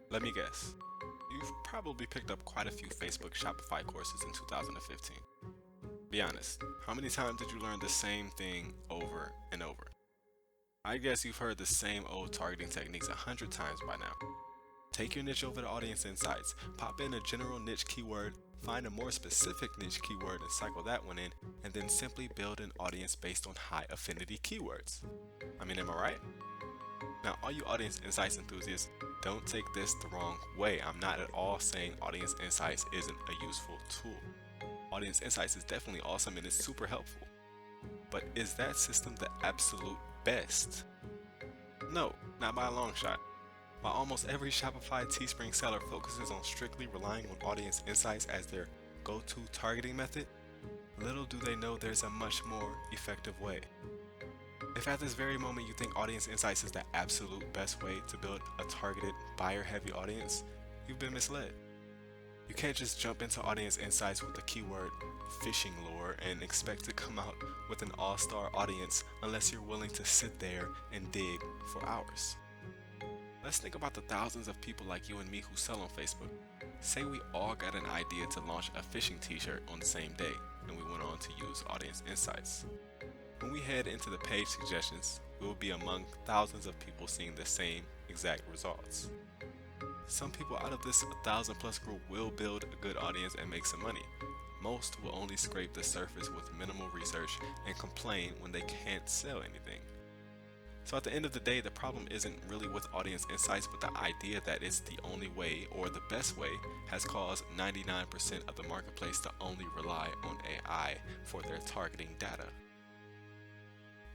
Let me guess. You've probably picked up quite a few Facebook Shopify courses in 2015. Be honest, how many times did you learn the same thing over and over? I guess you've heard the same old targeting techniques 100 times by now. Take your niche over to Audience Insights, pop in a general niche keyword, find a more specific niche keyword and cycle that one in, and then simply build an audience based on high affinity keywords. I mean, am I right? Now, all you Audience Insights enthusiasts, don't take this the wrong way. I'm not at all saying Audience Insights isn't a useful tool. Audience Insights is definitely awesome and it's super helpful. But is that system the absolute best? No, not by a long shot. While almost every Shopify Teespring seller focuses on strictly relying on Audience Insights as their go-to targeting method, little do they know there's a much more effective way. If at this very moment you think Audience Insights is the absolute best way to build a targeted, buyer-heavy audience, you've been misled. You can't just jump into Audience Insights with the keyword fishing lure and expect to come out with an all-star audience unless you're willing to sit there and dig for hours. Let's think about the thousands of people like you and me who sell on Facebook. Say we all got an idea to launch a fishing t-shirt on the same day, and we went on to use Audience Insights. When we head into the page suggestions, we will be among thousands of people seeing the same exact results. Some people out of this 1,000 plus group will build a good audience and make some money. Most will only scrape the surface with minimal research and complain when they can't sell anything. So at the end of the day, the problem isn't really with Audience Insights, but the idea that it's the only way or the best way has caused 99% of the marketplace to only rely on AI for their targeting data.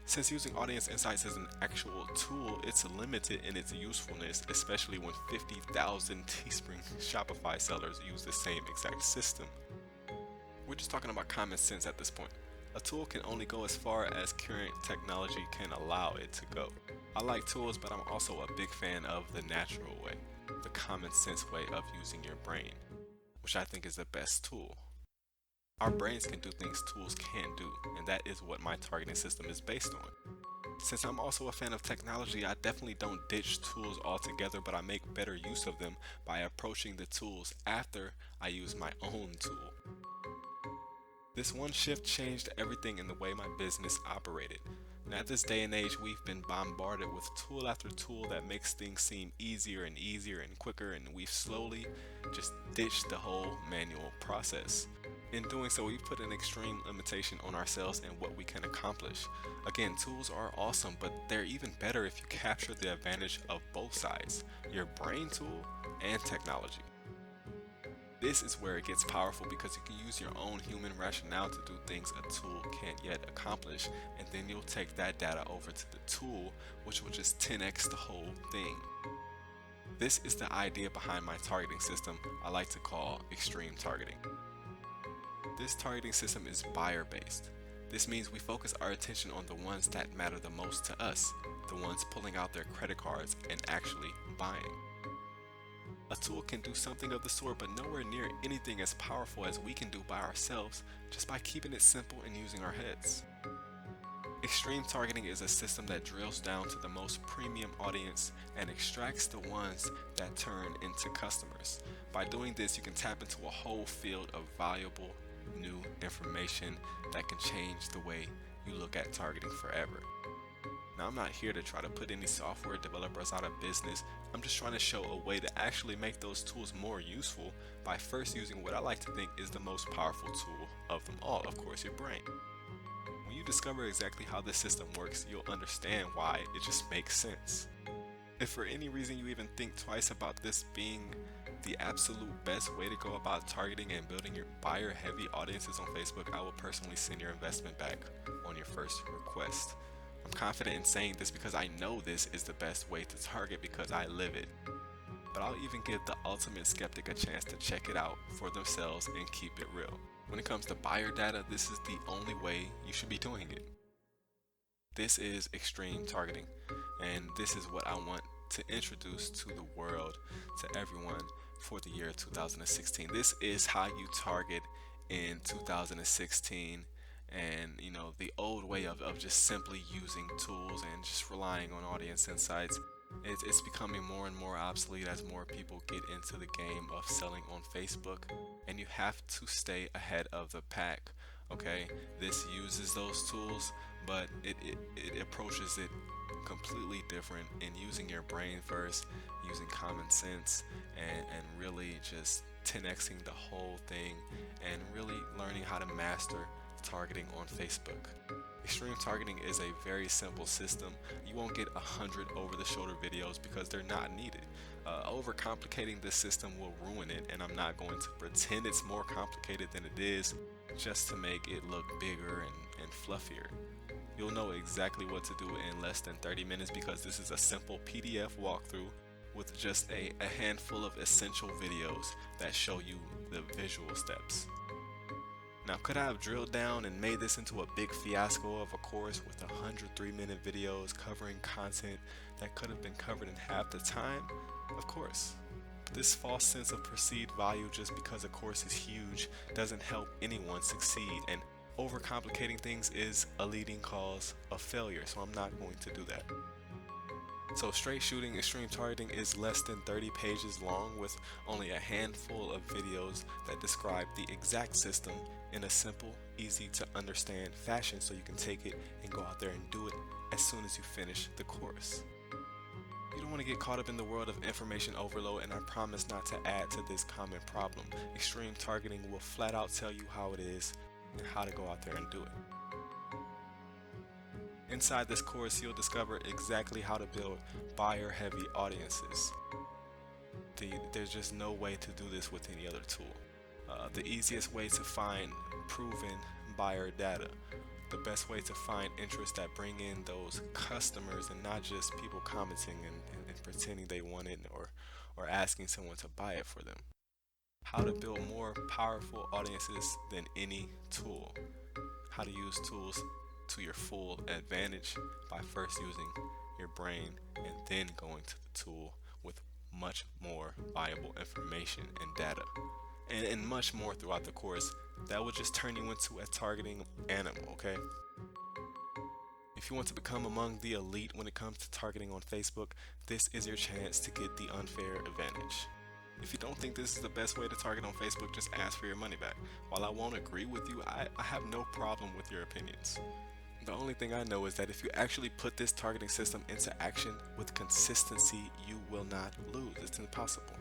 Since using Audience Insights as an actual tool, it's limited in its usefulness, especially when 50,000 Teespring Shopify sellers use the same exact system. We're just talking about common sense at this point. A tool can only go as far as current technology can allow it to go. I like tools, but I'm also a big fan of the natural way, the common sense way of using your brain, which I think is the best tool. Our brains can do things tools can't do, and that is what my targeting system is based on. Since I'm also a fan of technology, I definitely don't ditch tools altogether, but I make better use of them by approaching the tools after I use my own tool. This one shift changed everything in the way my business operated. And at this day and age, we've been bombarded with tool after tool that makes things seem easier and easier and quicker, and we've slowly just ditched the whole manual process. In doing so, we've put an extreme limitation on ourselves and what we can accomplish. Again, tools are awesome, but they're even better if you capture the advantage of both sides, your brain tool and technology. This is where it gets powerful because you can use your own human rationale to do things a tool can't yet accomplish, and then you'll take that data over to the tool, which will just 10x the whole thing. This is the idea behind my targeting system I like to call extreme targeting. This targeting system is buyer based. This means we focus our attention on the ones that matter the most to us, the ones pulling out their credit cards and actually buying. A tool can do something of the sort, but nowhere near anything as powerful as we can do by ourselves just by keeping it simple and using our heads. Extreme targeting is a system that drills down to the most premium audience and extracts the ones that turn into customers. By doing this, you can tap into a whole field of valuable new information that can change the way you look at targeting forever. Now, I'm not here to try to put any software developers out of business. I'm just trying to show a way to actually make those tools more useful by first using what I like to think is the most powerful tool of them all, of course, your brain. When you discover exactly how this system works, you'll understand why it just makes sense. If for any reason you even think twice about this being the absolute best way to go about targeting and building your buyer heavy audiences on Facebook, I will personally send your investment back on your first request. I'm confident in saying this because I know this is the best way to target because I live it. But I'll even give the ultimate skeptic a chance to check it out for themselves and keep it real. When it comes to buyer data, this is the only way you should be doing it. This is extreme targeting, and this is what I want to introduce to the world, to everyone for the year 2016. This is how you target in 2016, and the old way of just simply using tools and just relying on Audience Insights. It's becoming more and more obsolete as more people get into the game of selling on Facebook, and you have to stay ahead of the pack. Okay, this uses those tools, but it approaches it completely different in using your brain first, using common sense, and really just 10xing the whole thing and really learning how to master targeting on Facebook. Extreme targeting is a very simple system. You won't get 100 over-the-shoulder videos because they're not needed. Overcomplicating this system will ruin it, and I'm not going to pretend it's more complicated than it is just to make it look bigger and fluffier. You'll know exactly what to do in less than 30 minutes because this is a simple PDF walkthrough with just a handful of essential videos that show you the visual steps. Now, could I have drilled down and made this into a big fiasco of a course with 100 3-minute videos covering content that could have been covered in half the time? Of course. This false sense of perceived value just because a course is huge doesn't help anyone succeed, and overcomplicating things is a leading cause of failure, so I'm not going to do that. So straight shooting extreme targeting is less than 30 pages long with only a handful of videos that describe the exact system in a simple, easy to understand fashion so you can take it and go out there and do it as soon as you finish the course. You don't want to get caught up in the world of information overload, and I promise not to add to this common problem. Extreme targeting will flat out tell you how it is and how to go out there and do it. Inside this course, you'll discover exactly how to build buyer-heavy audiences. There's just no way to do this with any other tool. The easiest way to find proven buyer data. The best way to find interests that bring in those customers and not just people commenting and pretending they want it or asking someone to buy it for them. How to build more powerful audiences than any tool. How to use tools to your full advantage by first using your brain and then going to the tool with much more valuable information and data and much more throughout the course that will just turn you into a targeting animal. Okay, if you want to become among the elite when it comes to targeting on Facebook, this is your chance to get the unfair advantage. If you don't think this is the best way to target on Facebook, just ask for your money back. While I won't agree with you, I have no problem with your opinions. The only thing I know is that if you actually put this targeting system into action with consistency, you will not lose. It's impossible.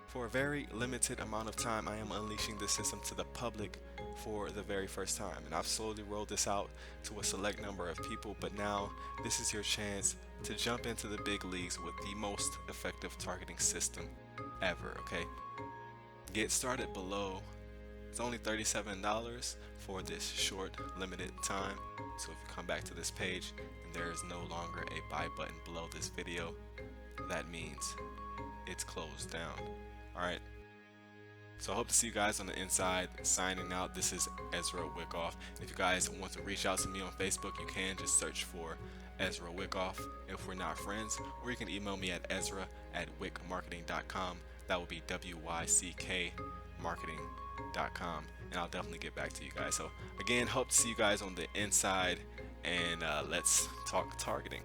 For a very limited amount of time, I am unleashing this system to the public for the very first time, and I've slowly rolled this out to a select number of people, but now this is your chance to jump into the big leagues with the most effective targeting system ever. Okay, get started below. It's only $37 for this short limited time. So if you come back to this page and there is no longer a buy button below this video, that means it's closed down. Alright, so I hope to see you guys on the inside. Signing out, this is Ezra Wickoff. If you guys want to reach out to me on Facebook, you can just search for Ezra Wickoff if we're not friends, or you can email me at ezra@wickmarketing.com. That will be WYCK marketing.com, and I'll definitely get back to you guys. So again, hope to see you guys on the inside, and let's talk targeting.